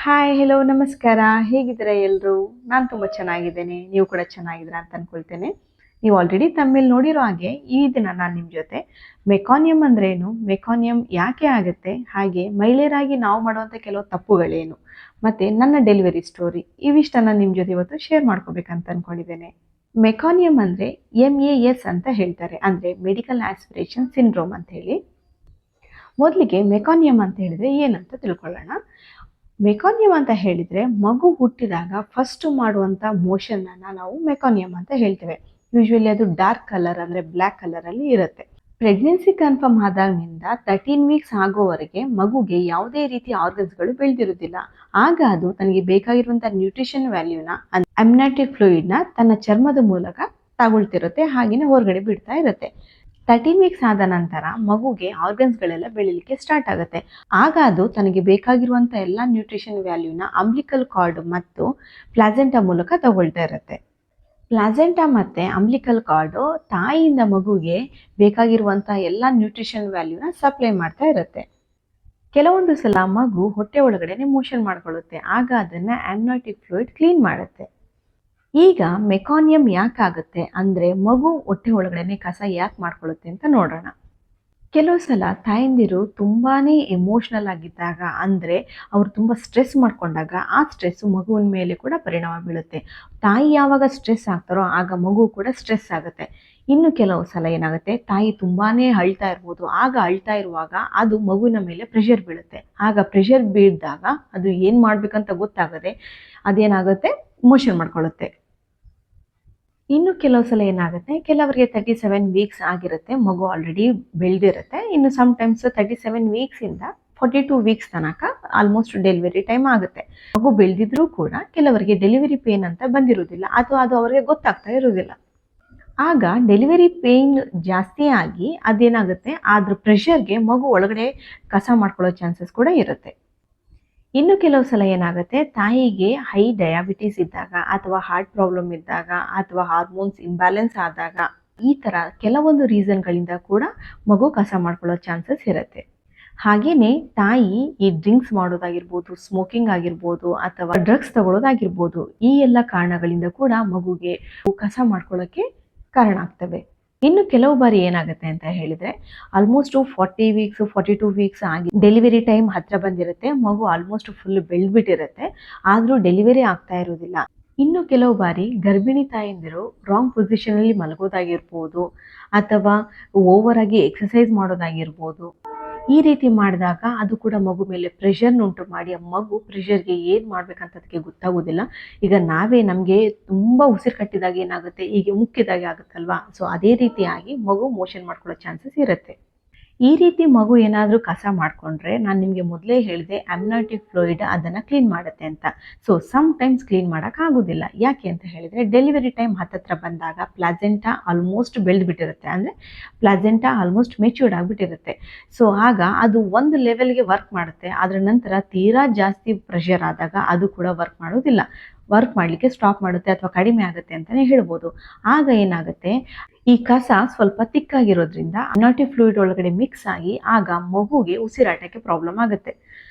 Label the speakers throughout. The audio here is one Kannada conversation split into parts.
Speaker 1: ಹಾಯ್, ಹೆಲೋ, ನಮಸ್ಕಾರ. ಹೇಗಿದ್ದೀರಾ ಎಲ್ರು? ನಾನು ತುಂಬ ಚೆನ್ನಾಗಿದ್ದೇನೆ. ನೀವು ಕೂಡ ಚೆನ್ನಾಗಿದ್ದೀರಾ ಅಂತ ಅನ್ಕೊಳ್ತೇನೆ. ನೀವು ಆಲ್ರೆಡಿ ತಮ್ಮೇಲೆ ನೋಡಿರೋ ಹಾಗೆ ಈ ದಿನ ನಾನು ನಿಮ್ಮ ಜೊತೆ ಮೆಕಾನಿಯಮ್ ಅಂದ್ರೇನು, ಮೆಕಾನಿಯಮ್ ಯಾಕೆ ಆಗುತ್ತೆ, ಹಾಗೆ ಮಹಿಳೆಯರಾಗಿ ನಾವು ಮಾಡುವಂಥ ಕೆಲವು ತಪ್ಪುಗಳೇನು, ಮತ್ತು ನನ್ನ ಡೆಲಿವರಿ ಸ್ಟೋರಿ ಇವಿಷ್ಟನ್ನು ನಿಮ್ಮ ಜೊತೆ ಇವತ್ತು ಶೇರ್ ಮಾಡ್ಕೋಬೇಕಂತ ಅಂದ್ಕೊಂಡಿದ್ದೇನೆ. ಮೆಕಾನಿಯಮ್ ಅಂದರೆ MES ಅಂತ ಹೇಳ್ತಾರೆ, ಅಂದರೆ ಮೆಡಿಕಲ್ ಆಸ್ಪಿರೇಷನ್ ಸಿಂಡ್ರೋಮ್ ಅಂತ ಹೇಳಿ. ಮೊದಲಿಗೆ ಮೆಕಾನಿಯಮ್ ಅಂತ ಹೇಳಿದರೆ ಏನಂತ ತಿಳ್ಕೊಳ್ಳೋಣ. ಮೆಕಾನಿಯಮ್ ಅಂತ ಹೇಳಿದರೆ ಮಗು ಹುಟ್ಟಿದಾಗ ಫಸ್ಟ್ ಮಾಡುವಂಥ ಮೋಷನನ್ನು ನಾವು ಮೆಕಾನಿಯಮ್ ಅಂತ ಹೇಳ್ತೇವೆ. ಯೂಶ್ವಲಿ ಅದು ಡಾರ್ಕ್ ಕಲರ್ ಅಂದರೆ ಬ್ಲ್ಯಾಕ್ ಕಲರಲ್ಲಿ ಇರುತ್ತೆ. ಪ್ರೆಗ್ನೆನ್ಸಿ ಕನ್ಫರ್ಮ್ ಆದಾಗಿನಿಂದ 13 ವೀಕ್ಸ್ ಆಗೋವರೆಗೆ ಮಗುಗೆ ಯಾವುದೇ ರೀತಿ ಆರ್ಗನ್ಸ್ಗಳು ಬೆಳೆದಿರೋದಿಲ್ಲ. ಆಗ ಅದು ತನಗೆ ಬೇಕಾಗಿರುವಂಥ ನ್ಯೂಟ್ರಿಷನ್ ವ್ಯಾಲ್ಯೂನ ಅಮ್ನಾಟಿಕ್ ಫ್ಲೂಯಿಡ್ನ ತನ್ನ ಚರ್ಮದ ಮೂಲಕ ತಗೊಳ್ತಿರುತ್ತೆ, ಹಾಗೆಯೇ ಹೊರಗಡೆ ಬಿಡ್ತಾ ಇರುತ್ತೆ. 13 ವೀಕ್ಸ್ ಆದ ನಂತರ ಮಗುಗೆ ಆರ್ಗನ್ಸ್ಗಳೆಲ್ಲ ಬೆಳಿಲಿಕ್ಕೆ ಸ್ಟಾರ್ಟ್ ಆಗುತ್ತೆ. ಆಗ ಅದು ತನಗೆ ಬೇಕಾಗಿರುವಂಥ ಎಲ್ಲ ನ್ಯೂಟ್ರಿಷನ್ ವ್ಯಾಲ್ಯೂನ ಅಂಬ್ಲಿಕಲ್ ಕಾರ್ಡ್ ಮತ್ತು ಪ್ಲಾಸೆಂಟಾ ಮೂಲಕ ತಗೊಳ್ತಾ ಇರುತ್ತೆ. ಪ್ಲಾಸೆಂಟಾ ಮತ್ತು ಅಂಬ್ಲಿಕಲ್ ಕಾರ್ಡು ತಾಯಿಯಿಂದ ಮಗುಗೆ ಬೇಕಾಗಿರುವಂಥ ಎಲ್ಲ ನ್ಯೂಟ್ರಿಷನ್ ವ್ಯಾಲ್ಯೂನ ಸಪ್ಲೈ ಮಾಡ್ತಾ ಇರುತ್ತೆ. ಕೆಲವೊಂದು ಸಲ ಮಗು ಹೊಟ್ಟೆ ಒಳಗಡೆ ಮೋಷನ್ ಮಾಡ್ಕೊಳ್ಳುತ್ತೆ, ಆಗ ಅದನ್ನು ಅಮ್ನಾಟಿಕ್ ಫ್ಲೂಯಿಡ್ ಕ್ಲೀನ್ ಮಾಡುತ್ತೆ. ಈಗ ಮೆಕಾನಿಯಮ್ ಯಾಕಾಗುತ್ತೆ ಅಂದರೆ ಮಗು ಹೊಟ್ಟೆ ಒಳಗಡೆ ಕಸ ಯಾಕೆ ಮಾಡ್ಕೊಳ್ಳುತ್ತೆ ಅಂತ ನೋಡೋಣ. ಕೆಲವು ಸಲ ತಾಯಂದಿರು ತುಂಬಾ ಎಮೋಷ್ನಲ್ ಆಗಿದ್ದಾಗ, ಅಂದರೆ ಅವರು ತುಂಬ ಸ್ಟ್ರೆಸ್ ಮಾಡ್ಕೊಂಡಾಗ ಆ ಸ್ಟ್ರೆಸ್ಸು ಮಗುವಿನ ಮೇಲೆ ಕೂಡ ಪರಿಣಾಮ ಬೀಳುತ್ತೆ. ತಾಯಿ ಯಾವಾಗ ಸ್ಟ್ರೆಸ್ ಆಗ್ತಾರೋ ಆಗ ಮಗು ಕೂಡ ಸ್ಟ್ರೆಸ್ ಆಗುತ್ತೆ. ಇನ್ನು ಕೆಲವು ಸಲ ಏನಾಗುತ್ತೆ, ತಾಯಿ ತುಂಬಾ ಅಳ್ತಾ ಇರ್ಬೋದು, ಆಗ ಅಳ್ತಾ ಇರುವಾಗ ಅದು ಮಗುವಿನ ಮೇಲೆ ಪ್ರೆಷರ್ ಬೀಳುತ್ತೆ. ಆಗ ಪ್ರೆಷರ್ ಬೀಳಿದಾಗ ಅದು ಏನು ಮಾಡಬೇಕಂತ ಗೊತ್ತಾಗದೆ ಅದೇನಾಗುತ್ತೆ, ಮೋಷನ್ ಮಾಡ್ಕೊಳ್ಳುತ್ತೆ. ಇನ್ನು ಕೆಲವು ಸಲ ಏನಾಗುತ್ತೆ, ಕೆಲವರಿಗೆ 37 ವೀಕ್ಸ್ ಆಗಿರುತ್ತೆ, ಮಗು ಆಲ್ರೆಡಿ ಬೆಳೆದಿರುತ್ತೆ. ಇನ್ನು ಸಮ್ಟೈಮ್ಸ್ 37 ವೀಕ್ಸಿಂದ 42 ವೀಕ್ಸ್ ತನಕ ಆಲ್ಮೋಸ್ಟ್ ಡೆಲಿವರಿ ಟೈಮ್ ಆಗುತ್ತೆ. ಮಗು ಬೆಳೆದಿದ್ರೂ ಕೂಡ ಕೆಲವರಿಗೆ ಡೆಲಿವರಿ ಪೇನ್ ಅಂತ ಬಂದಿರೋದಿಲ್ಲ, ಅಥವಾ ಅದು ಅವರಿಗೆ ಗೊತ್ತಾಗ್ತಾ ಇರೋದಿಲ್ಲ. ಆಗ ಡೆಲಿವರಿ ಪೇನ್ ಜಾಸ್ತಿ ಆಗಿ ಅದೇನಾಗುತ್ತೆ, ಅದ್ರ ಪ್ರೆಷರ್ಗೆ ಮಗು ಒಳಗಡೆ ಕಸ ಮಾಡ್ಕೊಳ್ಳೋ ಚಾನ್ಸಸ್ ಕೂಡ ಇರುತ್ತೆ. ಇನ್ನು ಕೆಲವು ಸಲ ಏನಾಗುತ್ತೆ, ತಾಯಿಗೆ ಹೈ ಡಯಾಬಿಟೀಸ್ ಇದ್ದಾಗ, ಅಥವಾ ಹಾರ್ಟ್ ಪ್ರಾಬ್ಲಮ್ ಇದ್ದಾಗ, ಅಥವಾ ಹಾರ್ಮೋನ್ಸ್ ಇಂಬ್ಯಾಲೆನ್ಸ್ ಆದಾಗ, ಈ ಥರ ಕೆಲವೊಂದು ರೀಸನ್ಗಳಿಂದ ಕೂಡ ಮಗು ಕಸ ಮಾಡ್ಕೊಳ್ಳೋ ಚಾನ್ಸಸ್ ಇರುತ್ತೆ. ಹಾಗೆಯೇ ತಾಯಿ ಈ ಡ್ರಿಂಕ್ಸ್ ಮಾಡೋದಾಗಿರ್ಬೋದು, ಸ್ಮೋಕಿಂಗ್ ಆಗಿರ್ಬೋದು, ಅಥವಾ ಡ್ರಗ್ಸ್ ತಗೊಳ್ಳೋದಾಗಿರ್ಬೋದು, ಈ ಎಲ್ಲ ಕಾರಣಗಳಿಂದ ಕೂಡ ಮಗುಗೆ ಕಸ ಮಾಡ್ಕೊಳ್ಳೋಕ್ಕೆ ಕಾರಣ ಆಗ್ತವೆ. ಇನ್ನು ಕೆಲವು ಬಾರಿ ಏನಾಗುತ್ತೆ ಅಂತ ಹೇಳಿದರೆ, ಆಲ್ಮೋಸ್ಟ್ 40 ವೀಕ್ಸ್ 42 ವೀಕ್ಸ್ ಆಗಿ ಡೆಲಿವರಿ ಟೈಮ್ ಹತ್ರ ಬಂದಿರುತ್ತೆ, ಮಗು ಆಲ್ಮೋಸ್ಟ್ ಫುಲ್ ಬೆಳೆದ್ಬಿಟ್ಟಿರುತ್ತೆ, ಆದರೂ ಡೆಲಿವರಿ ಆಗ್ತಾ ಇರೋದಿಲ್ಲ. ಇನ್ನು ಕೆಲವು ಬಾರಿ ಗರ್ಭಿಣಿ ತಾಯಂದಿರು ರಾಂಗ್ ಪೊಸಿಷನಲ್ಲಿ ಮಲಗೋದಾಗಿರ್ಬೋದು, ಅಥವಾ ಓವರ್ ಆಗಿ ಎಕ್ಸಸೈಸ್ ಮಾಡೋದಾಗಿರ್ಬೋದು. ಈ ರೀತಿ ಮಾಡಿದಾಗ ಅದು ಕೂಡ ಮಗು ಮೇಲೆ ಪ್ರೆಷರ್ನುಂಟು ಮಾಡಿ, ಮಗು ಪ್ರೆಷರ್ಗೆ ಏನು ಮಾಡ್ಬೇಕಂತ ಅದಕ್ಕೆ ಗೊತ್ತಾಗೋದಿಲ್ಲ. ಈಗ ನಮಗೆ ತುಂಬ ಉಸಿರು ಕಟ್ಟಿದಾಗ ಏನಾಗುತ್ತೆ, ಹೀಗೆ ಮುಕ್ಕಿದಾಗೆ ಆಗುತ್ತಲ್ವಾ, ಸೊ ಅದೇ ರೀತಿಯಾಗಿ ಮಗು ಮೋಷನ್ ಮಾಡ್ಕೊಳ್ಳೋ ಚಾನ್ಸಸ್ ಇರುತ್ತೆ. ಈ ರೀತಿ ಮಗು ಏನಾದರೂ ಕಸ ಮಾಡಿಕೊಂಡ್ರೆ, ನಾನು ನಿಮಗೆ ಮೊದಲೇ ಹೇಳಿದೆ ಅಮ್ನಾಟಿಕ್ ಫ್ಲೂಯಿಡ್ ಅದನ್ನು ಕ್ಲೀನ್ ಮಾಡುತ್ತೆ ಅಂತ. ಸೊ ಸಮ್ಟೈಮ್ಸ್ ಕ್ಲೀನ್ ಮಾಡೋಕ್ಕಾಗೋದಿಲ್ಲ. ಯಾಕೆ ಅಂತ ಹೇಳಿದರೆ, ಡೆಲಿವರಿ ಟೈಮ್ ಹತ್ತತ್ರ ಬಂದಾಗ ಪ್ಲಾಸೆಂಟಾ ಆಲ್ಮೋಸ್ಟ್ ಬೆಳೆದುಬಿಟ್ಟಿರುತ್ತೆ, ಅಂದರೆ ಪ್ಲಾಸೆಂಟಾ ಆಲ್ಮೋಸ್ಟ್ ಮೆಚ್ಯೂರ್ಡ್ ಆಗಿಬಿಟ್ಟಿರುತ್ತೆ. ಸೊ ಆಗ ಅದು ಒಂದು ಲೆವೆಲ್ಗೆ ವರ್ಕ್ ಮಾಡುತ್ತೆ, ಅದರ ನಂತರ ತೀರಾ ಜಾಸ್ತಿ ಪ್ರೆಷರ್ ಆದಾಗ ಅದು ಕೂಡ ವರ್ಕ್ ಮಾಡೋದಿಲ್ಲ, ವರ್ಕ್ ಮಾಡಲಿಕ್ಕೆ ಸ್ಟಾಪ್ ಮಾಡುತ್ತೆ ಅಥವಾ ಕಡಿಮೆ ಆಗುತ್ತೆ ಅಂತಲೇ ಹೇಳ್ಬೋದು. ಆಗ ಏನಾಗುತ್ತೆ, ಈ ಕಸ ಸ್ವಲ್ಪ ತಿಕ್ಕಾಗಿರೋದ್ರಿಂದ ಅಮ್ನಾಟಿಕ್ ಫ್ಲೂಯಿಡ್ ಒಳಗಡೆ ಮಿಕ್ಸ್ ಆಗಿ ಆಗ ಮಗುಗೆ ಉಸಿರಾಟಕ್ಕೆ ಪ್ರಾಬ್ಲಮ್ ಆಗುತ್ತೆ.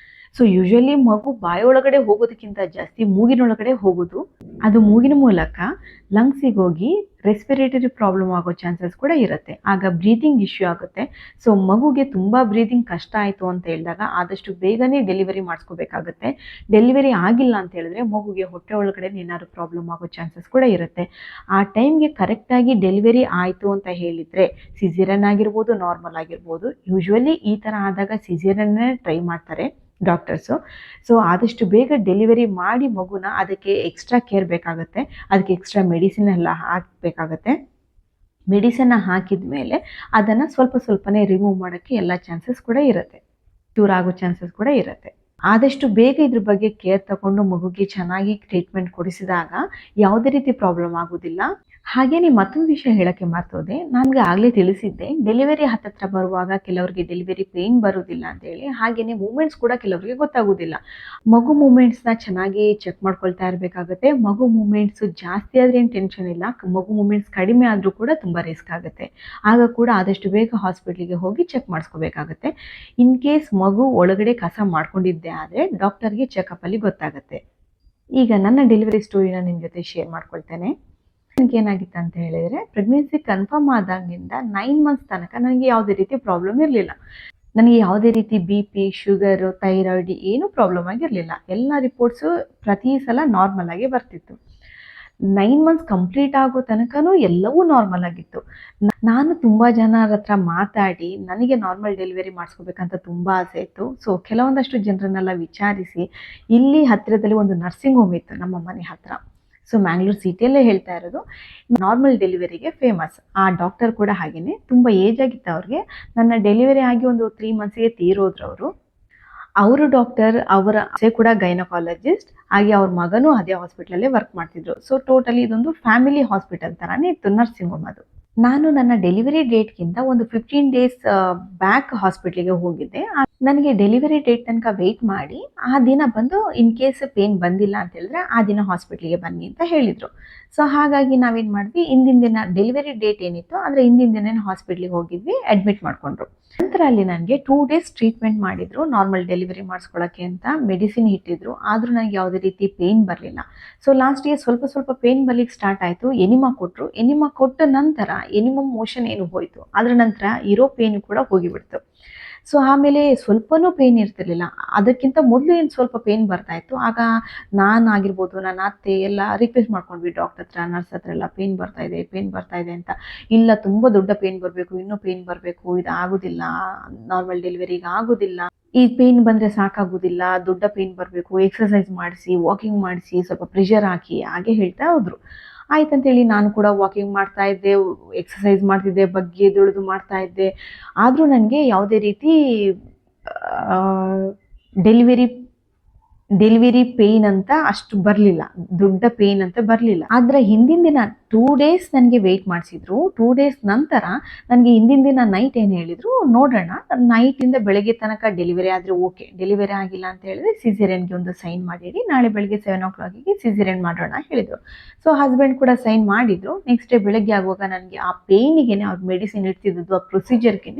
Speaker 1: ಸೊ ಯೂಶ್ವಲಿ ಮಗು ಬಾಯೊಳಗಡೆ ಹೋಗೋದಕ್ಕಿಂತ ಜಾಸ್ತಿ ಮೂಗಿನೊಳಗಡೆ ಹೋಗೋದು, ಅದು ಮೂಗಿನ ಮೂಲಕ ಲಂಗ್ಸಿಗೆ ಹೋಗಿ ರೆಸ್ಪಿರೇಟರಿ ಪ್ರಾಬ್ಲಮ್ ಆಗೋ ಚಾನ್ಸಸ್ ಕೂಡ ಇರುತ್ತೆ. ಆಗ ಬ್ರೀದಿಂಗ್ ಇಶ್ಯೂ ಆಗುತ್ತೆ. ಸೊ ಮಗುಗೆ ತುಂಬ ಬ್ರೀದಿಂಗ್ ಕಷ್ಟ ಆಯಿತು ಅಂತ ಹೇಳಿದಾಗ ಆದಷ್ಟು ಬೇಗನೆ ಡೆಲಿವರಿ ಮಾಡಿಸ್ಕೋಬೇಕಾಗುತ್ತೆ. ಡೆಲಿವರಿ ಆಗಿಲ್ಲ ಅಂತ ಹೇಳಿದ್ರೆ ಮಗುಗೆ ಹೊಟ್ಟೆ ಒಳಗಡೆ ಏನಾದ್ರು ಪ್ರಾಬ್ಲಮ್ ಆಗೋ ಚಾನ್ಸಸ್ ಕೂಡ ಇರುತ್ತೆ. ಆ ಟೈಮ್ಗೆ ಕರೆಕ್ಟಾಗಿ ಡೆಲಿವರಿ ಆಯಿತು ಅಂತ ಹೇಳಿದರೆ, ಸಿಸೇರಿಯನ್ ಆಗಿರ್ಬೋದು, ನಾರ್ಮಲ್ ಆಗಿರ್ಬೋದು, ಯೂಶ್ವಲಿ ಈ ಥರ ಆದಾಗ ಸಿಸೇರಿಯನ್ನೇ ಟ್ರೈ ಮಾಡ್ತಾರೆ ಡಾಕ್ಟರ್ಸು. ಸೊ ಆದಷ್ಟು ಬೇಗ ಡೆಲಿವರಿ ಮಾಡಿ ಮಗುನ ಅದಕ್ಕೆ ಎಕ್ಸ್ಟ್ರಾ ಕೇರ್ ಬೇಕಾಗುತ್ತೆ, ಅದಕ್ಕೆ ಎಕ್ಸ್ಟ್ರಾ ಮೆಡಿಸಿನ್ ಎಲ್ಲ ಹಾಕಬೇಕಾಗತ್ತೆ. ಮೆಡಿಸಿನ್ನ ಹಾಕಿದ ಮೇಲೆ ಅದನ್ನು ಸ್ವಲ್ಪನೇ ರಿಮೂವ್ ಮಾಡೋಕ್ಕೆ ಎಲ್ಲ ಚಾನ್ಸಸ್ ಕೂಡ ಇರುತ್ತೆ, ಕ್ಯೂರ್ ಆಗೋ ಚಾನ್ಸಸ್ ಕೂಡ ಇರುತ್ತೆ. ಆದಷ್ಟು ಬೇಗ ಇದ್ರ ಬಗ್ಗೆ ಕೇರ್ ತಗೊಂಡು ಮಗುಗೆ ಚೆನ್ನಾಗಿ ಟ್ರೀಟ್ಮೆಂಟ್ ಕೊಡಿಸಿದಾಗ ಯಾವುದೇ ರೀತಿ ಪ್ರಾಬ್ಲಮ್ ಆಗೋದಿಲ್ಲ. ಹಾಗೇನೆ ಮತ್ತೊಂದು ವಿಷಯ ಹೇಳಕ್ಕೆ ಮರ್ತೋದೆ. ನನ್ಗೆ ಆಗ್ಲೇ ತಿಳಿಸಿದ್ದೆ, ಡೆಲಿವರಿ ಹತ್ತತ್ರ ಬರುವಾಗ ಕೆಲವರಿಗೆ ಡೆಲಿವರಿ ಪೇನ್ ಬರುವುದಿಲ್ಲ ಅಂತ ಹೇಳಿ. ಹಾಗೇನೆ ಮೂವ್‌ಮೆಂಟ್ಸ್ ಕೂಡ ಕೆಲವರಿಗೆ ಗೊತ್ತಾಗುವುದಿಲ್ಲ. ಮಗು ಮೂವ್‌ಮೆಂಟ್ಸ್‌ನ ಚೆನ್ನಾಗಿ ಚೆಕ್ ಮಾಡ್ಕೊಳ್ತಾ ಇರಬೇಕಾಗುತ್ತೆ. ಮಗು ಮೂವ್‌ಮೆಂಟ್ಸ್ ಜಾಸ್ತಿ ಆದ್ರೆ ಏನು ಟೆನ್ಷನ್ ಇಲ್ಲ. ಮಗು ಮೂವ್‌ಮೆಂಟ್ಸ್ ಕಡಿಮೆ ಆದ್ರೂ ಕೂಡ ತುಂಬಾ ರಿಸ್ಕ್ ಆಗುತ್ತೆ. ಆಗ ಕೂಡ ಆದಷ್ಟು ಬೇಗ ಹಾಸ್ಪಿಟಲ್‌ಗೆ ಹೋಗಿ ಚೆಕ್ ಮಾಡಿಸ್ಕೋಬೇಕಾಗುತ್ತೆ. ಇನ್ ಕೇಸ್ ಮಗು ಒಳಗಡೆ ಕಸ ಮಾಡ್ಕೊಂಡಿದ್ದೇ ಆದ್ರೆ ಡಾಕ್ಟರ್‌ಗೆ ಚೆಕಪ್ ಅಲ್ಲಿ ಗೊತ್ತಾಗುತ್ತೆ. ಈಗ ನನ್ನ ಡೆಲಿವರಿ ಸ್ಟೋರಿನ ನಿಮ್ ಜೊತೆ ಶೇರ್ ಮಾಡ್ಕೊಳ್ತೇನೆ. ನನಗೇನಾಗಿತ್ತು ಅಂತ ಹೇಳಿದ್ರೆ, ಪ್ರೆಗ್ನೆನ್ಸಿ ಕನ್ಫರ್ಮ್ ಆದಾಗಿಂದ 9 ಮಂತ್ಸ್ ತನಕ ನನಗೆ ಯಾವುದೇ ರೀತಿ ಪ್ರಾಬ್ಲಮ್ ಇರಲಿಲ್ಲ. ನನಗೆ ಯಾವುದೇ ರೀತಿ ಬಿ-ಪಿ, ಶುಗರು, ಥೈರಾಯ್ಡ್ ಏನೂ ಪ್ರಾಬ್ಲಮ್ ಆಗಿರಲಿಲ್ಲ. ಎಲ್ಲ ರಿಪೋರ್ಟ್ಸು ಪ್ರತಿ ಸಲ ನಾರ್ಮಲ್ ಆಗಿ ಬರ್ತಿತ್ತು. 9 ಮಂತ್ಸ್ ಕಂಪ್ಲೀಟ್ ಆಗೋ ತನಕನೂ ಎಲ್ಲವೂ ನಾರ್ಮಲ್ ಆಗಿತ್ತು. ನಾನು ತುಂಬ ಜನರ ಹತ್ರ ಮಾತಾಡಿ ನನಗೆ ನಾರ್ಮಲ್ ಡೆಲಿವರಿ ಮಾಡಿಸ್ಕೋಬೇಕಂತ ತುಂಬ ಆಸೆ ಇತ್ತು. ಸೊ ಕೆಲವೊಂದಷ್ಟು ಜನರನ್ನೆಲ್ಲ ವಿಚಾರಿಸಿ ಇಲ್ಲಿ ಹತ್ತಿರದಲ್ಲಿ ಒಂದು ನರ್ಸಿಂಗ್ ಹೋಮ್ ಇತ್ತು ನಮ್ಮ ಮನೆ ಹತ್ರ. ಸೊ ಮ್ಯಾಂಗ್ಳೂರ್ ಸಿಟಿಯಲ್ಲೇ ಹೇಳ್ತಾ ಇರೋದು. ನಾರ್ಮಲ್ ಡೆಲಿವರಿಗೆ ಫೇಮಸ್. ಆ ಡಾಕ್ಟರ್ ಕೂಡ ಹಾಗೇನೆ ತುಂಬ ಏಜ್ ಆಗಿತ್ತು ಅವ್ರಿಗೆ. ನನ್ನ ಡೆಲಿವರಿ ಆಗಿ ಒಂದು 3 ಮಂತ್ಸಿಗೆ ತೀರೋದ್ರು ಅವರು. ಅವರು ಡಾಕ್ಟರ್, ಅವರ ಅತ್ತೆ ಕೂಡ ಗೈನಕಾಲಜಿಸ್ಟ್, ಹಾಗೆ ಅವ್ರ ಮಗನೂ ಅದೇ ಹಾಸ್ಪಿಟಲಲ್ಲೇ ವರ್ಕ್ ಮಾಡ್ತಿದ್ರು. ಸೊ ಟೋಟಲಿ ಇದೊಂದು ಫ್ಯಾಮಿಲಿ ಹಾಸ್ಪಿಟಲ್ ಥರಾನೇ ಇತ್ತು ನರ್ಸಿಂಗ್ ಹೋಮ್ ಅದು. ನಾನು ನನ್ನ ಡೆಲಿವರಿ ಡೇಟ್ಗಿಂತ ಒಂದು 15 ಡೇಸ್ ಬ್ಯಾಕ್ ಹಾಸ್ಪಿಟ್ಲಿಗೆ ಹೋಗಿದ್ದೆ. ನನಗೆ ಡೆಲಿವರಿ ಡೇಟ್ ತನಕ ವೆಯ್ಟ್ ಮಾಡಿ ಆ ದಿನ ಬಂದು ಇನ್ ಕೇಸ್ ಪೇನ್ ಬಂದಿಲ್ಲ ಅಂತ ಹೇಳಿದ್ರೆ ಆ ದಿನ ಹಾಸ್ಪಿಟ್ಲಿಗೆ ಬನ್ನಿ ಅಂತ ಹೇಳಿದರು. ಸೊ ಹಾಗಾಗಿ ನಾವೇನು ಮಾಡಿದ್ವಿ, ಹಿಂದಿನ ದಿನ ಡೆಲಿವರಿ ಡೇಟ್ ಏನಿತ್ತು ಅಂದರೆ ಹಿಂದಿನ ದಿನ ಹಾಸ್ಪಿಟ್ಲಿಗೆ ಹೋಗಿದ್ವಿ, ಅಡ್ಮಿಟ್ ಮಾಡಿಕೊಂಡ್ರು. ನಂತರ ಅಲ್ಲಿ ನನಗೆ 2 ಡೇಸ್ ಟ್ರೀಟ್ಮೆಂಟ್ ಮಾಡಿದರು ನಾರ್ಮಲ್ ಡೆಲಿವರಿ ಮಾಡಿಸ್ಕೊಳ್ಳೋಕ್ಕೆ ಅಂತ. ಮೆಡಿಸಿನ್ ಇಟ್ಟಿದ್ರು, ಆದರೂ ನನಗೆ ಯಾವುದೇ ರೀತಿ ಪೇಯ್ನ್ ಬರಲಿಲ್ಲ. ಸೊ ಲಾಸ್ಟಿಗೆ ಸ್ವಲ್ಪ ಪೇಯ್ನ್ ಬರ್ಲಿಕ್ಕೆ ಸ್ಟಾರ್ಟ್ ಆಯಿತು. ಎನಿಮಾ ಕೊಟ್ಟರು. ಎನಿಮಾ ಕೊಟ್ಟ ನಂತರ ಎನಿಮಮ್ ಮೋಷನ್ ಏನು ಹೋಯಿತು, ಅದರ ನಂತರ ಇರೋ ಪೇಯ್ನ್ ಕೂಡ ಹೋಗಿಬಿಡ್ತು. ಸೊ ಆಮೇಲೆ ಸ್ವಲ್ಪನೂ ಪೇಯ್ನ್ ಇರ್ತಿರ್ಲಿಲ್ಲ. ಅದಕ್ಕಿಂತ ಮೊದಲು ಏನು ಸ್ವಲ್ಪ ಪೇಯ್ನ್ ಬರ್ತಾಯಿತ್ತು. ಆಗ ನಾನಾಗಿರ್ಬೋದು, ನನ್ನ ಅತ್ತೆ ಎಲ್ಲ ರಿಕ್ವೆಸ್ಟ್ ಮಾಡ್ಕೊಂಡ್ವಿ ಡಾಕ್ಟರ್ ಹತ್ರ, ನರ್ಸ್ ಹತ್ರ ಎಲ್ಲ, ಪೇಯ್ನ್ ಬರ್ತಾ ಇದೆ ಅಂತ. ಇಲ್ಲ, ತುಂಬ ದೊಡ್ಡ ಪೇಯ್ನ್ ಬರಬೇಕು, ಇನ್ನೂ ಪೇಯ್ನ್ ಬರಬೇಕು, ಇದು ಆಗೋದಿಲ್ಲ, ನಾರ್ಮಲ್ ಡೆಲಿವರಿಗೆ ಆಗೋದಿಲ್ಲ, ಈ ಪೇಯ್ನ್ ಬಂದರೆ ಸಾಕಾಗೋದಿಲ್ಲ, ದೊಡ್ಡ ಪೇಯ್ನ್ ಬರಬೇಕು, ಎಕ್ಸಸೈಸ್ ಮಾಡಿಸಿ, ವಾಕಿಂಗ್ ಮಾಡಿಸಿ, ಸ್ವಲ್ಪ ಪ್ರೆಷರ್ ಹಾಕಿ, ಹಾಗೆ ಹೇಳ್ತಾ ಹೋದರು. ಆಯ್ತಂತೇಳಿ ನಾನು ಕೂಡ ವಾಕಿಂಗ್ ಮಾಡ್ತಾ ಇದ್ದೆ, ಎಕ್ಸಸೈಸ್ ಮಾಡ್ತಿದ್ದೆ, ಬಗ್ಗೆ ಎದ್ದೇಳೋದು ಮಾಡ್ತಾ ಇದ್ದೆ. ಆದರೂ ನನಗೆ ಯಾವುದೇ ರೀತಿ ಡೆಲಿವರಿ ಪೇಯ್ನ್ ಅಂತ ಅಷ್ಟು ಬರಲಿಲ್ಲ, ದೊಡ್ಡ ಪೇಯ್ನ್ ಅಂತ ಬರಲಿಲ್ಲ. ಆದರೆ ಹಿಂದಿನ ದಿನ 2 ಡೇಸ್ ನನಗೆ ವೆಯ್ಟ್ ಮಾಡಿಸಿದ್ರು. 2 ಡೇಸ್ ನಂತರ ನನಗೆ ಹಿಂದಿನ ದಿನ ನೈಟ್ ಏನು ಹೇಳಿದರು, ನೋಡೋಣ ನೈಟಿಂದ ಬೆಳಗ್ಗೆ ತನಕ ಡೆಲಿವರಿ ಆದರೆ ಓಕೆ, ಡೆಲಿವರಿ ಆಗಿಲ್ಲ ಅಂತ ಹೇಳಿದ್ರೆ ಸಿಸೇರಿಯನ್ಗೆ ಒಂದು ಸೈನ್ ಮಾಡಿಡಿ, ನಾಳೆ ಬೆಳಗ್ಗೆ 7 o'clockಗೆ ಸಿಸೇರಿಯನ್ ಮಾಡೋಣ ಹೇಳಿದರು. ಸೊ ಹಸ್ಬೆಂಡ್ ಕೂಡ ಸೈನ್ ಮಾಡಿದರು. ನೆಕ್ಸ್ಟ್ ಡೇ ಬೆಳಗ್ಗೆ ಆಗುವಾಗ ನನಗೆ ಆ ಪೇಯ್ನಿಗೆ ಅವ್ರು ಮೆಡಿಸಿನ್ ಇಡ್ತಿದ್ದು, ಆ ಪ್ರೊಸೀಜರ್ಗೆ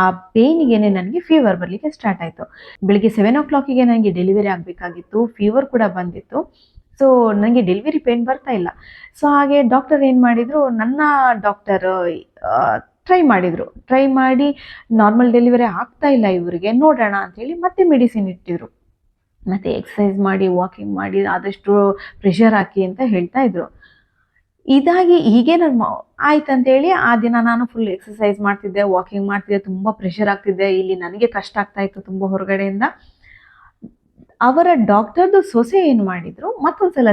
Speaker 1: ಆ ಪೇಯ್ನಿಗೇನೆ ನನಗೆ ಫೀವರ್ ಬರಲಿಕ್ಕೆ ಸ್ಟಾರ್ಟ್ ಆಯಿತು. ಬೆಳಿಗ್ಗೆ 7 o'clockಗೆ ನನಗೆ ಡೆಲಿವರಿ ಆಗಬೇಕಾಗಿತ್ತು. ಫೀವರ್ ಕೂಡ ಬಂದಿತ್ತು. ಸೊ ನನಗೆ ಡೆಲಿವರಿ ಪೇಯ್ನ್ ಬರ್ತಾ ಇಲ್ಲ. ಸೊ ಹಾಗೆ ಡಾಕ್ಟರ್ ಏನು ಮಾಡಿದರು, ನನ್ನ ಡಾಕ್ಟರ್ ಟ್ರೈ ಮಾಡಿ ನಾರ್ಮಲ್ ಡೆಲಿವರಿ ಆಗ್ತಾ ಇಲ್ಲ ಇವರಿಗೆ, ನೋಡೋಣ ಅಂಥೇಳಿ ಮತ್ತೆ ಮೆಡಿಸಿನ್ ಇಟ್ಟಿದ್ರು. ಮತ್ತು ಎಕ್ಸಸೈಸ್ ಮಾಡಿ, ವಾಕಿಂಗ್ ಮಾಡಿ, ಆದಷ್ಟು ಪ್ರೆಷರ್ ಹಾಕಿ ಅಂತ ಹೇಳ್ತಾ ಇದ್ರು. ಇದಾಗಿ ಹೀಗೆ ನಾನು ಆಯ್ತಂತೇಳಿ ಆ ದಿನ ನಾನು ಫುಲ್ ಎಕ್ಸಸೈಸ್ ಮಾಡ್ತಿದ್ದೆ, ವಾಕಿಂಗ್ ಮಾಡ್ತಿದ್ದೆ, ತುಂಬ ಪ್ರೆಷರ್ ಆಗ್ತಿದ್ದೆ. ಇಲ್ಲಿ ನನಗೆ ಕಷ್ಟ ಆಗ್ತಾ ಇತ್ತು ತುಂಬ ಹೊರಗಡೆಯಿಂದ. ಅವರ ಡಾಕ್ಟರ್ದು ಸೊಸೆ ಏನು ಮಾಡಿದರು, ಮತ್ತೊಂದ್ಸಲ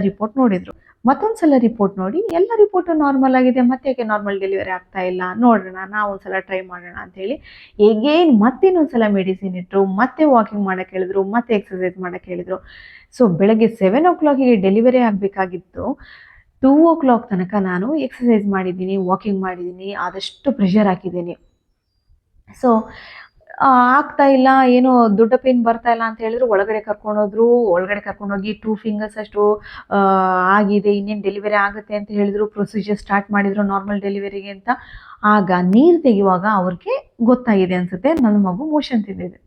Speaker 1: ರಿಪೋರ್ಟ್ ನೋಡಿ ಎಲ್ಲ ರಿಪೋರ್ಟು ನಾರ್ಮಲ್ ಆಗಿದೆ, ಮತ್ತೆ ಯಾಕೆ ನಾರ್ಮಲ್ ಡೆಲಿವರಿ ಆಗ್ತಾ ಇಲ್ಲ, ನೋಡೋಣ, ನಾವು ಒಂದ್ಸಲ ಟ್ರೈ ಮಾಡೋಣ ಅಂಥೇಳಿ ಹೇಗೇನು ಮತ್ತಿನ್ನೊಂದ್ಸಲ ಮೆಡಿಸಿನ್ ಇಟ್ಟರು, ಮತ್ತೆ ವಾಕಿಂಗ್ ಮಾಡೋಕ್ಕೆ ಹೇಳಿದ್ರು, ಮತ್ತೆ ಎಕ್ಸಸೈಸ್ ಮಾಡೋಕ್ಕೆ ಹೇಳಿದರು. ಸೊ ಬೆಳಗ್ಗೆ 7 o'clockಗೆ ಡೆಲಿವರಿ ಆಗಬೇಕಾಗಿತ್ತು. 2 o'clock ತನಕ ನಾನು ಎಕ್ಸಸೈಸ್ ಮಾಡಿದ್ದೀನಿ, ವಾಕಿಂಗ್ ಮಾಡಿದ್ದೀನಿ, ಆದಷ್ಟು ಪ್ರೆಷರ್ ಹಾಕಿದ್ದೀನಿ. ಸೊ ಆಗ್ತಾ ಇಲ್ಲ, ಏನೋ ದೊಡ್ಡ ಪೇಯ್ನ್ ಬರ್ತಾ ಇಲ್ಲ ಅಂತ ಹೇಳಿದ್ರು. ಒಳಗಡೆ ಕರ್ಕೊಂಡೋಗಿ 2 ಫಿಂಗರ್ಸ್ ಅಷ್ಟು ಆಗಿದೆ, ಇನ್ನೇನು ಡೆಲಿವರಿ ಆಗುತ್ತೆ ಅಂತ ಹೇಳಿದ್ರು. ಪ್ರೊಸೀಜರ್ ಸ್ಟಾರ್ಟ್ ಮಾಡಿದರು ನಾರ್ಮಲ್ ಡೆಲಿವರಿಗೆ ಅಂತ. ಆಗ ನೀರು ತೆಗೆಯುವಾಗ ಅವ್ರಿಗೆ ಗೊತ್ತಾಗಿದೆ ಅನಿಸುತ್ತೆ, ನನ್ನ ಮಗು ಮೋಷನ್ ತಿಂದಿದೆ.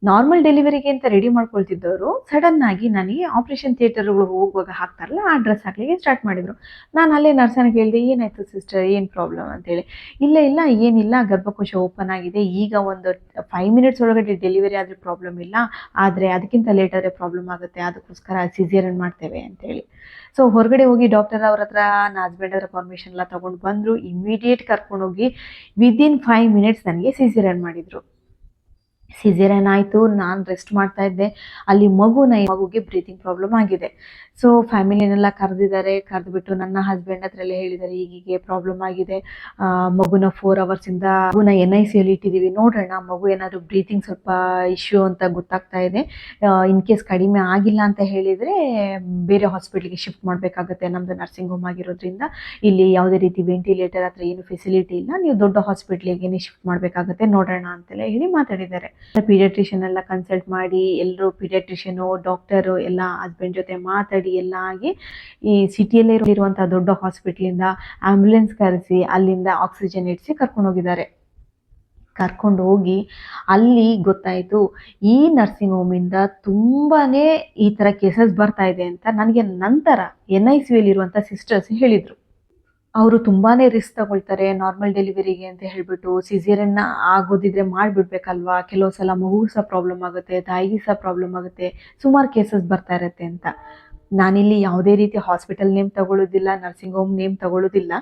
Speaker 1: ನಾರ್ಮಲ್ ಡೆಲಿವರಿಗೆ ಅಂತ ರೆಡಿ ಮಾಡ್ಕೊಳ್ತಿದ್ದವರು ಸಡನ್ ಆಗಿ ನನಗೆ ಆಪ್ರೇಷನ್ ಥಿಯೇಟರ್ಗಳು ಹೋಗುವಾಗ ಹಾಕ್ತಾರಲ್ಲ ಆ ಡ್ರೆಸ್ ಹಾಕ್ಲಿಕ್ಕೆ ಸ್ಟಾರ್ಟ್ ಮಾಡಿದರು. ನಾನು ಅಲ್ಲೇ ನರ್ಸನ್ನ ಕೇಳಿದೆ, ಏನಾಯಿತು ಸಿಸ್ಟರ್, ಏನು ಪ್ರಾಬ್ಲಮ್ ಅಂತೇಳಿ. ಇಲ್ಲ ಏನಿಲ್ಲ, ಗರ್ಭಕೋಶ ಓಪನ್ ಆಗಿದೆ, ಈಗ ಒಂದು 5 minutes ಒಳಗಡೆ ಡೆಲಿವರಿ ಆದರೆ ಪ್ರಾಬ್ಲಮ್ ಇಲ್ಲ, ಆದರೆ ಅದಕ್ಕಿಂತ ಲೇಟಾದರೆ ಪ್ರಾಬ್ಲಮ್ ಆಗುತ್ತೆ, ಅದಕ್ಕೋಸ್ಕರ ಸಿಸೇರಿಯನ್ ಮಾಡ್ತೇವೆ ಅಂತೇಳಿ. ಸೊ ಹೊರಗಡೆ ಹೋಗಿ ಡಾಕ್ಟರ್ ಅವ್ರ ಹತ್ರ ನನ್ನ ಹಸ್ಬೆಂಡ್ ಅವರ ಪರ್ಮಿಷನ್ ಎಲ್ಲ ತೊಗೊಂಡು ಬಂದರು. ಇಮಿಡಿಯೇಟ್ ಕರ್ಕೊಂಡೋಗಿ ವಿದಿನ್ 5 minutes ನನಗೆ ಸಿಸೇರಿಯನ್ ಮಾಡಿದರು. ಸಿಸೇರಿಯನ್ ಆಯಿತು. ನಾನು ರೆಸ್ಟ್ ಮಾಡ್ತಾ ಇದ್ದೆ. ಅಲ್ಲಿ ಮಗುಗೆ ಬ್ರೀತಿಂಗ್ ಪ್ರಾಬ್ಲಮ್ ಆಗಿದೆ. ಸೊ ಫ್ಯಾಮಿಲಿನೆಲ್ಲ ಕರೆದ್ಬಿಟ್ಟು ನನ್ನ ಹಸ್ಬೆಂಡ್ ಹತ್ರ ಎಲ್ಲ ಹೇಳಿದ್ದಾರೆ, ಹೀಗೆ ಪ್ರಾಬ್ಲಮ್ ಆಗಿದೆ, ಮಗುನ 4 ಅವರ್ಸಿಂದ ಮಗುನ NICU ಅಲ್ಲಿ ಇಟ್ಟಿದ್ದೀವಿ, ನೋಡೋಣ ಮಗು ಏನಾದರೂ ಬ್ರೀತಿಂಗ್ ಸ್ವಲ್ಪ ಇಶ್ಯೂ ಅಂತ ಗೊತ್ತಾಗ್ತಾ ಇದೆ, ಇನ್ ಕೇಸ್ ಕಡಿಮೆ ಆಗಿಲ್ಲ ಅಂತ ಹೇಳಿದರೆ ಬೇರೆ ಹಾಸ್ಪಿಟ್ಲಿಗೆ ಶಿಫ್ಟ್ ಮಾಡಬೇಕಾಗುತ್ತೆ, ನಮ್ಮದು ನರ್ಸಿಂಗ್ ಹೋಮ್ ಆಗಿರೋದ್ರಿಂದ ಇಲ್ಲಿ ಯಾವುದೇ ರೀತಿ ವೆಂಟಿಲೇಟರ್ ಹತ್ರ ಏನು ಫೆಸಿಲಿಟಿ ಇಲ್ಲ, ನೀವು ದೊಡ್ಡ ಹಾಸ್ಪಿಟ್ಲಿಗೆ ಶಿಫ್ಟ್ ಮಾಡಬೇಕಾಗುತ್ತೆ, ನೋಡೋಣ ಅಂತೆಲ್ಲ ಹೇಳಿ ಮಾತಾಡಿದ್ದಾರೆ. ಪೀಡಿಯಾಟ್ರಿಷಿಯನ್ ಎಲ್ಲ ಕನ್ಸಲ್ಟ್ ಮಾಡಿ ಎಲ್ಲರೂ ಪೀಡಿಯಾಟ್ರಿಷಿಯನು ಡಾಕ್ಟರು ಎಲ್ಲ ಹಸ್ಬೆಂಡ್ ಜೊತೆ ಮಾತಾಡಿ ಎಲ್ಲ ಆಗಿ ಈ ಸಿಟಿಯಲ್ಲೇ ಇರುವಂಥ ದೊಡ್ಡ ಹಾಸ್ಪಿಟ್ಲಿಂದ ಆಂಬ್ಯುಲೆನ್ಸ್ ಕರೆಸಿ ಅಲ್ಲಿಂದ ಆಕ್ಸಿಜನ್ ಇಡಿಸಿ ಕರ್ಕೊಂಡು ಹೋಗಿದ್ದಾರೆ. ಕರ್ಕೊಂಡು ಹೋಗಿ ಅಲ್ಲಿ ಗೊತ್ತಾಯಿತು ಈ ನರ್ಸಿಂಗ್ ಹೋಮಿಂದ ತುಂಬಾ ಈ ಥರ ಕೇಸಸ್ ಬರ್ತಾ ಇದೆ ಅಂತ ನನಗೆ ನಂತರ NICU ಇರುವಂಥ ಸಿಸ್ಟರ್ಸ್ ಹೇಳಿದರು. ಅವರು ತುಂಬಾ ರಿಸ್ಕ್ ತಗೊಳ್ತಾರೆ ನಾರ್ಮಲ್ ಡೆಲಿವರಿಗೆ ಅಂತ ಹೇಳಿಬಿಟ್ಟು, ಸಿಸೇರಿಯನ್ ಆಗೋದಿದ್ರೆ ಮಾಡಿಬಿಡ್ಬೇಕಲ್ವಾ, ಕೆಲವು ಸಲ ಮಗುಗೂ ಸಹ ಪ್ರಾಬ್ಲಮ್ ಆಗುತ್ತೆ, ತಾಯಿಗೆ ಸಹ ಪ್ರಾಬ್ಲಮ್ ಆಗುತ್ತೆ, ಸುಮಾರು ಕೇಸಸ್ ಬರ್ತಾ ಇರುತ್ತೆ ಅಂತ. ನಾನಿಲ್ಲಿ ಯಾವುದೇ ರೀತಿ ಹಾಸ್ಪಿಟಲ್ ನೇಮ್ ತಗೊಳ್ಳೋದಿಲ್ಲ, ನರ್ಸಿಂಗ್ ಹೋಮ್ ನೇಮ್ ತಗೊಳ್ಳೋದಿಲ್ಲ.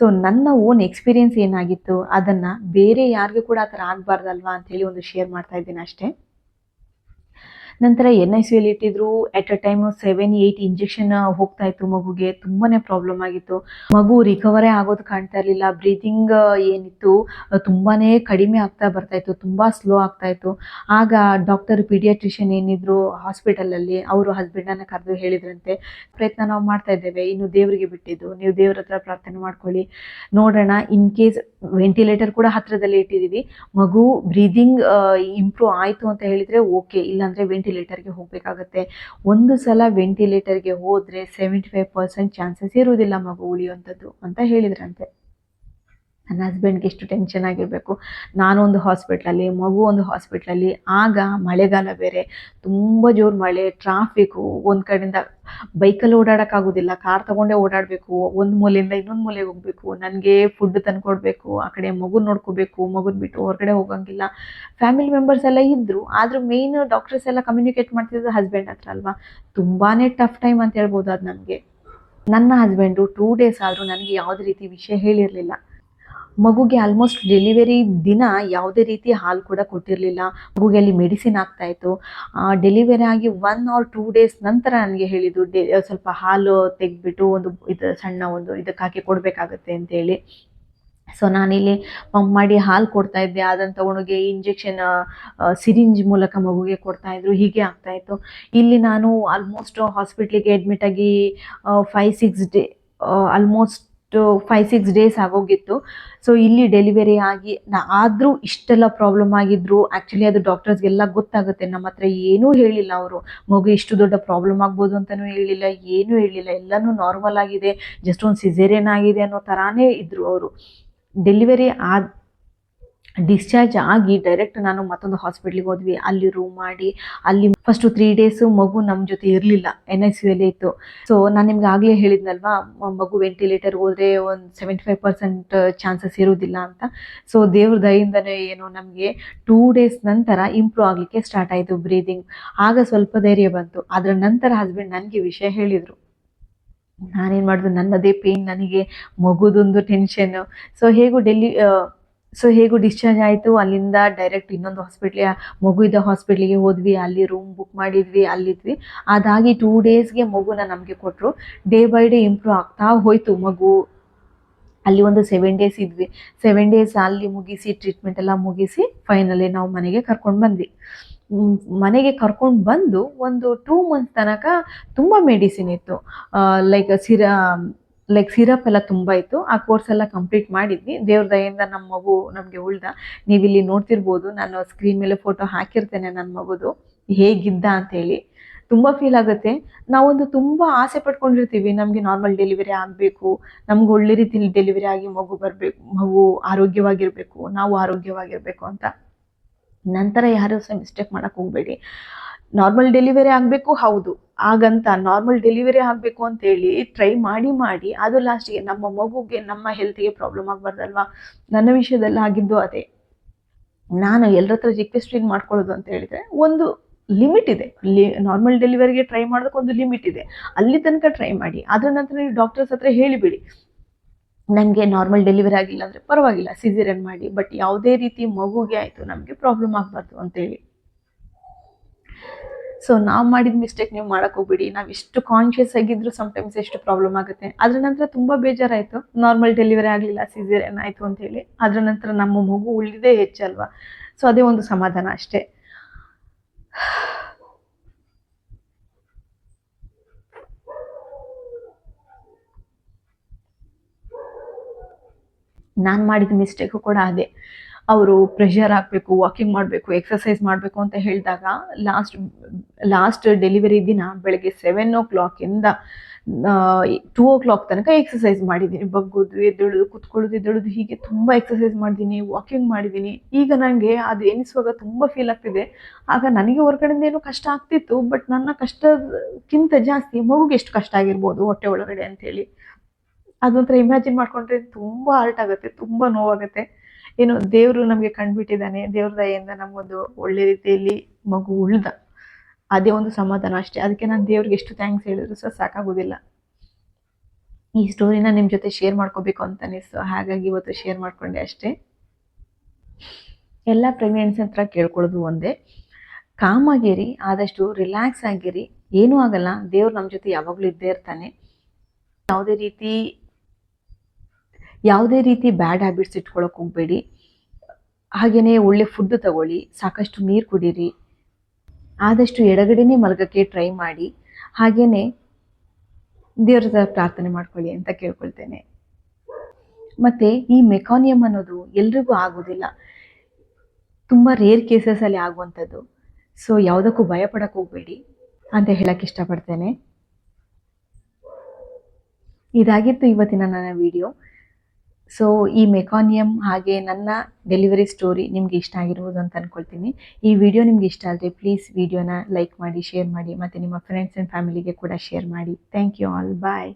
Speaker 1: ಸೊ ನನ್ನ ಓನ್ ಎಕ್ಸ್ಪೀರಿಯನ್ಸ್ ಏನಾಗಿತ್ತು ಅದನ್ನು ಬೇರೆ ಯಾರಿಗೂ ಕೂಡ ಆ ಥರ ಆಗಬಾರ್ದಲ್ವಾ ಅಂಥೇಳಿ ಒಂದು ಶೇರ್ ಮಾಡ್ತಾ ಇದ್ದೀನಿ ಅಷ್ಟೇ. ನಂತರ NICU ಅಲ್ಲಿ ಇಟ್ಟಿದ್ರು. ಎಟ್ ಅ ಟೈಮ್ 7-8 ಇಂಜೆಕ್ಷನ್ ಹೋಗ್ತಾ ಇತ್ತು ಮಗುಗೆ, ತುಂಬಾ ಪ್ರಾಬ್ಲಮ್ ಆಗಿತ್ತು. ಮಗು ರಿಕವರೇ ಆಗೋದು ಕಾಣ್ತಾ ಇರಲಿಲ್ಲ. ಬ್ರೀತಿಂಗ್ ಏನಿತ್ತು ತುಂಬಾ ಕಡಿಮೆ ಆಗ್ತಾ ಬರ್ತಾ ಇತ್ತು, ತುಂಬ ಸ್ಲೋ ಆಗ್ತಾ ಇತ್ತು. ಆಗ ಡಾಕ್ಟರ್ ಪೀಡಿಯಾಟ್ರಿಷಿಯನ್ ಏನಿದ್ರು ಹಾಸ್ಪಿಟಲಲ್ಲಿ, ಅವರು ಹಸ್ಬೆಂಡನ್ನು ಕರೆದು ಹೇಳಿದ್ರಂತೆ, ಪ್ರಯತ್ನ ನಾವು ಮಾಡ್ತಾ ಇದ್ದೇವೆ, ಇನ್ನು ದೇವರಿಗೆ ಬಿಟ್ಟಿದ್ದು, ನೀವು ದೇವ್ರ ಹತ್ರ ಪ್ರಾರ್ಥನೆ ಮಾಡ್ಕೊಳ್ಳಿ, ನೋಡೋಣ, ಇನ್ ಕೇಸ್ ವೆಂಟಿಲೇಟರ್ ಕೂಡ ಹತ್ರದಲ್ಲಿ ಇಟ್ಟಿದ್ದೀವಿ, ಮಗು ಬ್ರೀದಿಂಗ್ ಇಂಪ್ರೂವ್ ಆಯಿತು ಅಂತ ಹೇಳಿದರೆ ಓಕೆ, ಇಲ್ಲಾಂದರೆ ವೆಂಟಿಲೇಟರ್ಗೆ ಹೋಗಬೇಕಾಗತ್ತೆ. ಒಂದು ಸಲ ವೆಂಟಿಲೇಟರ್ಗೆ ಹೋದರೆ 75% ಚಾನ್ಸಸ್ ಇರುವುದಿಲ್ಲ ಮಗು ಉಳಿಯುವಂಥದ್ದು ಅಂತ ಹೇಳಿದ್ರಂತೆ. ನನ್ನ ಹಸ್ಬೆಂಡ್ಗೆ ಎಷ್ಟು ಟೆನ್ಷನ್ ಆಗಿರಬೇಕು. ನಾನು ಒಂದು ಹಾಸ್ಪಿಟ್ಲಲ್ಲಿ, ಮಗು ಒಂದು ಹಾಸ್ಪಿಟ್ಲಲ್ಲಿ. ಆಗ ಮಳೆಗಾಲ ಬೇರೆ, ತುಂಬ ಜೋರು ಮಳೆ, ಟ್ರಾಫಿಕ್ಕು, ಒಂದು ಕಡೆಯಿಂದ ಬೈಕಲ್ಲಿ ಓಡಾಡೋಕ್ಕಾಗೋದಿಲ್ಲ, ಕಾರ್ ತೊಗೊಂಡೇ ಓಡಾಡಬೇಕು, ಒಂದು ಮೂಲೆಯಿಂದ ಇನ್ನೊಂದು ಮೂಲೆಗೆ ಹೋಗಬೇಕು, ನನಗೆ ಫುಡ್ ತಂದುಕೊಡ್ಬೇಕು, ಆ ಕಡೆ ಮಗು ನೋಡ್ಕೋಬೇಕು, ಮಗುನ ಬಿಟ್ಟು ಹೊರಗಡೆ ಹೋಗೋಂಗಿಲ್ಲ. ಫ್ಯಾಮಿಲಿ ಮೆಂಬರ್ಸ್ ಎಲ್ಲ ಇದ್ದರು, ಆದರೂ ಮೇಯ್ನ್ ಡಾಕ್ಟರ್ಸ್ ಎಲ್ಲ ಕಮ್ಯುನಿಕೇಟ್ ಮಾಡ್ತಿದ್ದು ಹಸ್ಬೆಂಡ್ ಹತ್ರ ಅಲ್ವಾ. ತುಂಬಾ ಟಫ್ ಟೈಮ್ ಅಂತ ಹೇಳ್ಬೋದು ಅದು ನನಗೆ. ನನ್ನ ಹಸ್ಬೆಂಡು 2 ಡೇಸ್ ಆದರೂ ನನಗೆ ಯಾವುದೇ ರೀತಿ ವಿಷಯ ಹೇಳಿರಲಿಲ್ಲ. ಮಗುಗೆ ಆಲ್ಮೋಸ್ಟ್ ಡೆಲಿವರಿ ದಿನ ಯಾವುದೇ ರೀತಿ ಹಾಲು ಕೂಡ ಕೊಟ್ಟಿರಲಿಲ್ಲ. ಮಗುಗೆ ಅಲ್ಲಿ ಮೆಡಿಸಿನ್ ಆಗ್ತಾಯಿತ್ತು. ಡೆಲಿವರಿ ಆಗಿ 1 or 2 ಡೇಸ್ ನಂತರ ನನಗೆ ಹೇಳಿದ್ದು, ಸ್ವಲ್ಪ ಹಾಲು ತೆಗೆದ್ಬಿಟ್ಟು ಒಂದು ಸಣ್ಣ ಒಂದು ಇದಕ್ಕೆ ಹಾಕಿ ಕೊಡಬೇಕಾಗತ್ತೆ ಅಂತೇಳಿ. ಸೊ ನಾನಿಲ್ಲಿ ಪಂಪ್ ಮಾಡಿ ಹಾಲು ಕೊಡ್ತಾಯಿದ್ದೆ, ಅದನ್ನು ತೊಗೊಂಡೋಗಿ ಇಂಜೆಕ್ಷನ್ ಸಿರಿಂಜ್ ಮೂಲಕ ಮಗುಗೆ ಕೊಡ್ತಾಯಿದ್ರು, ಹೀಗೆ ಆಗ್ತಾಯಿತ್ತು. ಇಲ್ಲಿ ನಾನು ಆಲ್ಮೋಸ್ಟ್ ಹಾಸ್ಪಿಟ್ಲಿಗೆ ಅಡ್ಮಿಟ್ ಆಗಿ 5-6 ಡೇ ಆಲ್ಮೋಸ್ಟ್ 5-6 ಡೇಸ್ ಆಗೋಗಿತ್ತು. ಸೊ ಇಲ್ಲಿ ಡೆಲಿವರಿ ಆಗಿ ಆದರೂ ಇಷ್ಟೆಲ್ಲ ಪ್ರಾಬ್ಲಮ್ ಆಗಿದ್ರು. ಆ್ಯಕ್ಚುಲಿ ಅದು ಡಾಕ್ಟರ್ಸ್ಗೆಲ್ಲ ಗೊತ್ತಾಗುತ್ತೆ, ನಮ್ಮ ಹತ್ರ ಏನೂ ಹೇಳಿಲ್ಲ ಅವರು. ಮಗು ಇಷ್ಟು ದೊಡ್ಡ ಪ್ರಾಬ್ಲಮ್ ಆಗ್ಬೋದು ಅಂತಲೂ ಹೇಳಿಲ್ಲ, ಏನೂ ಹೇಳಿಲ್ಲ, ಎಲ್ಲನೂ ನಾರ್ಮಲ್ ಆಗಿದೆ, ಜಸ್ಟ್ ಒಂದು ಸಿಸೇರಿಯನ್ ಆಗಿದೆ ಅನ್ನೋ ಥರಾನೇ ಇದ್ದರು ಅವರು. ಡೆಲಿವರಿ ಡಿಸ್ಚಾರ್ಜ್ ಆಗಿ ಡೈರೆಕ್ಟ್ ನಾನು ಮತ್ತೊಂದು ಹಾಸ್ಪಿಟ್ಲಿಗೆ ಹೋದ್ವಿ. ಅಲ್ಲಿ ರೂಮ್ ಮಾಡಿ ಅಲ್ಲಿ ಫಸ್ಟು 3 ಡೇಸು ಮಗು ನಮ್ಮ ಜೊತೆ ಇರಲಿಲ್ಲ, NICU ಅಲ್ಲೇ ಇತ್ತು. ಸೊ ನಾನು ನಿಮ್ಗೆ ಆಗಲೇ ಹೇಳಿದ್ನಲ್ವಾ, ಮಗು ವೆಂಟಿಲೇಟರ್ ಹೋದರೆ ಒಂದು 75% ಚಾನ್ಸಸ್ ಇರೋದಿಲ್ಲ ಅಂತ. ಸೊ ದೇವ್ರ ದಯೆಯಿಂದನೇ ಏನೋ ನಮಗೆ 2 ಡೇಸ್ ನಂತರ ಇಂಪ್ರೂವ್ ಆಗಲಿಕ್ಕೆ ಸ್ಟಾರ್ಟ್ ಆಯಿತು ಬ್ರೀದಿಂಗ್. ಆಗ ಸ್ವಲ್ಪ ಧೈರ್ಯ ಬಂತು. ಅದರ ನಂತರ ಹಸ್ಬೆಂಡ್ ನನಗೆ ವಿಷಯ ಹೇಳಿದರು. ನಾನೇನು ಮಾಡಿದ್ರು, ನನ್ನದೇ ಪೇಯ್ನ್, ನನಗೆ ಮಗುದೊಂದು ಟೆನ್ಷನ್ನು. ಸೊ ಹೇಗೂ ಡಿಸ್ಚಾರ್ಜ್ ಆಯಿತು. ಅಲ್ಲಿಂದ ಡೈರೆಕ್ಟ್ ಇನ್ನೊಂದು ಮಗು ಇದ್ದ ಹಾಸ್ಪಿಟ್ಲಿಗೆ ಹೋದ್ವಿ. ಅಲ್ಲಿ ರೂಮ್ ಬುಕ್ ಮಾಡಿದ್ವಿ, ಅಲ್ಲಿದ್ವಿ. ಅದಾಗಿ 2 ಡೇಸ್ಗೆ ಮಗುನ ನಮಗೆ ಕೊಟ್ಟರು. ಡೇ ಬೈ ಡೇ ಇಂಪ್ರೂವ್ ಆಗ್ತಾ ಹೋಯಿತು ಮಗು. ಅಲ್ಲಿ ಒಂದು 7 ಡೇಸ್ ಇದ್ವಿ. 7 ಡೇಸ್ ಅಲ್ಲಿ ಮುಗಿಸಿ, ಟ್ರೀಟ್ಮೆಂಟ್ ಎಲ್ಲ ಮುಗಿಸಿ ಫೈನಲಿ ನಾವು ಮನೆಗೆ ಕರ್ಕೊಂಡು ಬಂದ್ವಿ. ಮನೆಗೆ ಕರ್ಕೊಂಡು ಬಂದು ಒಂದು 2 ಮಂತ್ಸ್ ತನಕ ತುಂಬ ಮೆಡಿಸಿನ್ ಇತ್ತು. ಲೈಕ್ ಸಿರಪ್ ಎಲ್ಲ ತುಂಬ ಇತ್ತು. ಆ ಕೋರ್ಸ್ ಎಲ್ಲ ಕಂಪ್ಲೀಟ್ ಮಾಡಿದ್ವಿ. ದೇವ್ರ ದಯೆಯಿಂದ ನಮ್ಮ ಮಗು ನಮಗೆ ಉಳ್ದ. ನೀವಿಲ್ಲಿ ನೋಡ್ತಿರ್ಬೋದು, ನಾನು ಸ್ಕ್ರೀನ್ ಮೇಲೆ ಫೋಟೋ ಹಾಕಿರ್ತೇನೆ ನನ್ನ ಮಗುದು ಹೇಗಿದ್ದ ಅಂತೇಳಿ. ತುಂಬ ಫೀಲ್ ಆಗುತ್ತೆ. ನಾವೊಂದು ತುಂಬ ಆಸೆ ಪಟ್ಕೊಂಡಿರ್ತೀವಿ, ನಮಗೆ ನಾರ್ಮಲ್ ಡೆಲಿವರಿ ಆಗಬೇಕು, ನಮ್ಗೆ ಒಳ್ಳೆ ರೀತಿಯಲ್ಲಿ ಡೆಲಿವರಿ ಆಗಿ ಮಗು ಬರಬೇಕು, ಮಗು ಆರೋಗ್ಯವಾಗಿರಬೇಕು, ನಾವು ಆರೋಗ್ಯವಾಗಿರಬೇಕು ಅಂತ. ನಂತರ ಯಾರೂ ಸಹ ಮಿಸ್ಟೇಕ್ ಮಾಡೋಕ್ಕೆ ಹೋಗಬೇಡಿ. ನಾರ್ಮಲ್ ಡೆಲಿವರಿ ಆಗಬೇಕು, ಹೌದು, ಹಾಗಂತ ನಾರ್ಮಲ್ ಡೆಲಿವರಿ ಆಗಬೇಕು ಅಂತೇಳಿ ಟ್ರೈ ಮಾಡಿ ಅದು ಲಾಸ್ಟಿಗೆ ನಮ್ಮ ಮಗುಗೆ, ನಮ್ಮ ಹೆಲ್ತಿಗೆ ಪ್ರಾಬ್ಲಮ್ ಆಗಬಾರ್ದಲ್ವಾ. ನನ್ನ ವಿಷಯದಲ್ಲಿ ಆಗಿದ್ದು ಅದೇ. ನಾನು ಎಲ್ಲರ ಹತ್ರ ರಿಕ್ವೆಸ್ಟ್ ಏನು ಮಾಡ್ಕೊಳ್ಳೋದು ಅಂತ ಹೇಳಿದರೆ, ಒಂದು ಲಿಮಿಟ್ ಇದೆ. ನಾರ್ಮಲ್ ಡೆಲಿವರಿಗೆ ಟ್ರೈ ಮಾಡೋದಕ್ಕೆ ಒಂದು ಲಿಮಿಟ್ ಇದೆ, ಅಲ್ಲಿ ತನಕ ಟ್ರೈ ಮಾಡಿ. ಅದರ ನಂತರ ನೀವು ಡಾಕ್ಟರ್ಸ್ ಹತ್ರ ಹೇಳಿಬಿಡಿ, ನನಗೆ ನಾರ್ಮಲ್ ಡೆಲಿವರಿ ಆಗಿಲ್ಲ ಅಂದರೆ ಪರವಾಗಿಲ್ಲ, ಸಿಸೇರಿಯನ್ ಮಾಡಿ, ಬಟ್ ಯಾವುದೇ ರೀತಿ ಮಗುಗೆ ಆಯಿತು ನಮಗೆ ಪ್ರಾಬ್ಲಮ್ ಆಗಬಾರ್ದು ಅಂತೇಳಿ. ಸೊ ನಾವು ಮಾಡಿದ ಮಿಸ್ಟೇಕ್ ನೀವು ಮಾಡಕ್ಕೆ ಹೋಗ್ಬಿಡಿ. ನಾವು ಎಷ್ಟು ಕಾನ್ಷಿಯಸ್ ಆಗಿದ್ರು ಸಮ್ಟೈಮ್ಸ್ ಎಷ್ಟು ಪ್ರಾಬ್ಲಮ್ ಆಗುತ್ತೆ. ಅದ್ರ ನಂತರ ತುಂಬ ಬೇಜಾರಾಯಿತು, ನಾರ್ಮಲ್ ಡೆಲಿವರಿ ಆಗಲಿಲ್ಲ, ಸಿಸೇರಿಯನ್ ಆಯಿತು ಅಂತೇಳಿ. ಅದ್ರ ನಂತರ ನಮ್ಮ ಮಗು ಉಳಿದೇ ಹೆಚ್ಚಲ್ವಾ, ಸೊ ಅದೇ ಒಂದು ಸಮಾಧಾನ ಅಷ್ಟೇ. ನಾನು ಮಾಡಿದ ಮಿಸ್ಟೇಕು ಕೂಡ ಅದೇ. ಅವರು ಪ್ರೆಷರ್ ಹಾಕಬೇಕು, ವಾಕಿಂಗ್ ಮಾಡಬೇಕು, ಎಕ್ಸಸೈಸ್ ಮಾಡಬೇಕು ಅಂತ ಹೇಳಿದಾಗ ಲಾಸ್ಟ್ ಡೆಲಿವರಿ ದಿನ ಬೆಳಗ್ಗೆ 7 o'clock-ಇಂದ 2 o'clock ತನಕ ಎಕ್ಸಸೈಸ್ ಮಾಡಿದ್ದೀನಿ. ಬಗ್ಗೋದು, ಎದ್ದೇಳೋದು, ಕುತ್ಕೊಳ್ಳೋದು, ಎದ್ದೇಳೋದು, ಹೀಗೆ ತುಂಬ ಎಕ್ಸಸೈಸ್ ಮಾಡಿದ್ದೀನಿ, ವಾಕಿಂಗ್ ಮಾಡಿದ್ದೀನಿ. ಈಗ ನನಗೆ ಅದು ಎನಿಸುವಾಗ ತುಂಬ ಫೀಲ್ ಆಗ್ತಿದೆ. ಆಗ ನನಗೆ ಹೊರಗಡೆಯಿಂದ ಏನೋ ಕಷ್ಟ ಆಗ್ತಿತ್ತು, ಬಟ್ ನನ್ನ ಕಷ್ಟಕ್ಕಿಂತ ಜಾಸ್ತಿ ಮಗುಗೆ ಎಷ್ಟು ಕಷ್ಟ ಆಗಿರ್ಬೋದು ಹೊಟ್ಟೆ ಒಳಗಡೆ ಅಂತೇಳಿ ಅದೊಂಥರ ಇಮ್ಯಾಜಿನ್ ಮಾಡ್ಕೊಂಡ್ರೆ ತುಂಬ ಹರ್ಟ್ ಆಗುತ್ತೆ, ತುಂಬ ನೋವಾಗುತ್ತೆ. ಏನು ದೇವರು ನಮಗೆ ಕಂಡುಬಿಟ್ಟಿದ್ದಾನೆ, ದೇವ್ರ ದಯೆಯಿಂದ ನಮಗೊಂದು ಒಳ್ಳೆ ರೀತಿಯಲ್ಲಿ ಮಗು ಉಳ್ದ, ಅದೇ ಒಂದು ಸಮಾಧಾನ ಅಷ್ಟೇ. ಅದಕ್ಕೆ ನಾನು ದೇವ್ರಿಗೆ ಎಷ್ಟು ಥ್ಯಾಂಕ್ಸ್ ಹೇಳಿದ್ರು ಸಹ ಸಾಕಾಗೋದಿಲ್ಲ. ಈ ಸ್ಟೋರಿನ ನಿಮ್ಮ ಜೊತೆ ಶೇರ್ ಮಾಡ್ಕೋಬೇಕು ಅಂತ ಅನಿಸ್ತು, ಹಾಗಾಗಿ ಇವತ್ತು ಶೇರ್ ಮಾಡ್ಕೊಂಡೆ ಅಷ್ಟೇ. ಎಲ್ಲ ಪ್ರೆಗ್ನೆನ್ಸಿ ಹತ್ರ ಕೇಳ್ಕೊಳ್ಳೋದು ಒಂದೇ, ಕಾಮಾಗಿರಿ, ಆದಷ್ಟು ರಿಲ್ಯಾಕ್ಸ್ ಆಗಿರಿ, ಏನೂ ಆಗಲ್ಲ, ದೇವ್ರು ನಮ್ಮ ಜೊತೆ ಯಾವಾಗಲೂ ಇದ್ದೇ ಇರ್ತಾನೆ. ಯಾವುದೇ ರೀತಿ ಬ್ಯಾಡ್ ಹ್ಯಾಬಿಟ್ಸ್ ಇಟ್ಕೊಳ್ಳೋಕೆ ಹೋಗಬೇಡಿ. ಹಾಗೆಯೇ ಒಳ್ಳೆ ಫುಡ್ ತಗೊಳ್ಳಿ, ಸಾಕಷ್ಟು ನೀರು ಕುಡೀರಿ, ಆದಷ್ಟು ಎಡಗಡೆನೇ ಮಲಗಕ್ಕೆ ಟ್ರೈ ಮಾಡಿ, ಹಾಗೆಯೇ ದೇವ್ರ ಹತ್ರ ಪ್ರಾರ್ಥನೆ ಮಾಡ್ಕೊಳ್ಳಿ ಅಂತ ಕೇಳ್ಕೊಳ್ತೇನೆ. ಮತ್ತು ಈ ಮೆಕಾನಿಯಮ್ ಅನ್ನೋದು ಎಲ್ರಿಗೂ ಆಗೋದಿಲ್ಲ, ತುಂಬ ರೇರ್ ಕೇಸಸಲ್ಲಿ ಆಗುವಂಥದ್ದು. ಸೊ ಯಾವುದಕ್ಕೂ ಭಯಪಡಕ್ಕೆ ಹೋಗಬೇಡಿ ಅಂತ ಹೇಳಕ್ಕೆ ಇಷ್ಟಪಡ್ತೇನೆ. ಇದಾಗಿತ್ತು ಇವತ್ತಿನ ನನ್ನ ವಿಡಿಯೋ. ಸೊ ಈ ಮೆಕಾನಿಯಮ್ ಹಾಗೆ ನನ್ನ ಡೆಲಿವರಿ ಸ್ಟೋರಿ ನಿಮ್ಗೆ ಇಷ್ಟ ಆಗಿರ್ಬೋದು ಅಂತ ಅಂದ್ಕೊಳ್ತೀನಿ. ಈ ವಿಡಿಯೋ ನಿಮ್ಗೆ ಇಷ್ಟ ಆದರೆ ಪ್ಲೀಸ್ ವಿಡಿಯೋನ ಲೈಕ್ ಮಾಡಿ, ಶೇರ್ ಮಾಡಿ, ಮತ್ತು ನಿಮ್ಮ ಫ್ರೆಂಡ್ಸ್ ಆ್ಯಂಡ್ ಫ್ಯಾಮಿಲಿಗೆ ಕೂಡ ಶೇರ್ ಮಾಡಿ. Thank you all, bye.